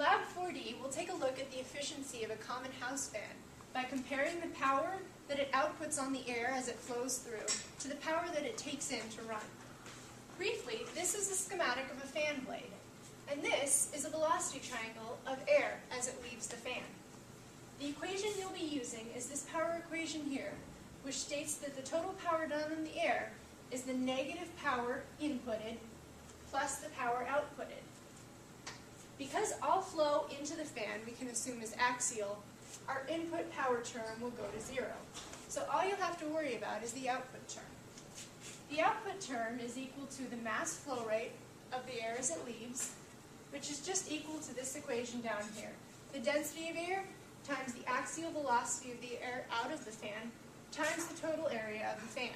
Lab 4D, we'll take a look at the efficiency of a common house fan by comparing the power that it outputs on the air as it flows through to the power that it takes in to run. Briefly, this is a schematic of a fan blade, and this is a velocity triangle of air as it leaves the fan. The equation you'll be using is this power equation here, which states that the total power done on the air is the negative power inputted plus the power outputted. Because all flow into the fan we can assume is axial, our input power term will go to 0. So all you'll have to worry about is the output term. The output term is equal to the mass flow rate of the air as it leaves, which is just equal to this equation down here. The density of air times the axial velocity of the air out of the fan times the total area of the fan.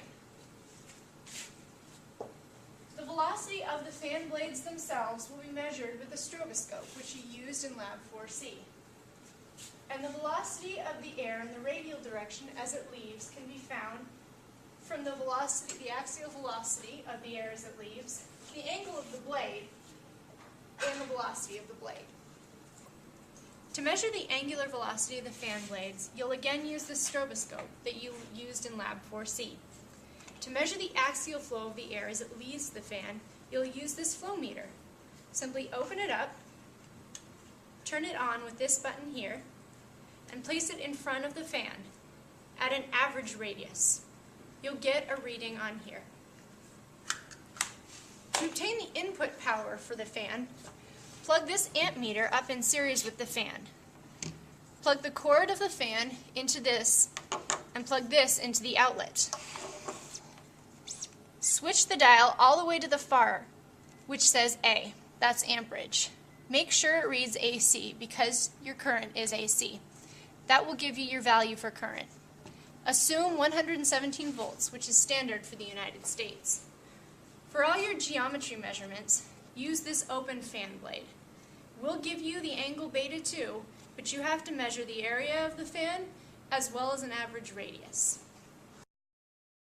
The velocity of the fan blades themselves will be measured with a stroboscope, which you used in Lab 4C. And the velocity of the air in the radial direction as it leaves can be found from the velocity, the axial velocity of the air as it leaves, the angle of the blade, and the velocity of the blade. To measure the angular velocity of the fan blades, you'll again use the stroboscope that you used in Lab 4C. To measure the axial flow of the air as it leaves the fan, you'll use this flow meter. Simply open it up, turn it on with this button here, and place it in front of the fan at an average radius. You'll get a reading on here. To obtain the input power for the fan, plug this ammeter up in series with the fan. Plug the cord of the fan into this and plug this into the outlet. Switch the dial all the way to the far, which says A. That's amperage. Make sure it reads AC because your current is AC. That will give you your value for current. Assume 117 volts, which is standard for the United States. For all your geometry measurements, use this open fan blade. We'll give you the angle beta 2, but you have to measure the area of the fan as well as an average radius.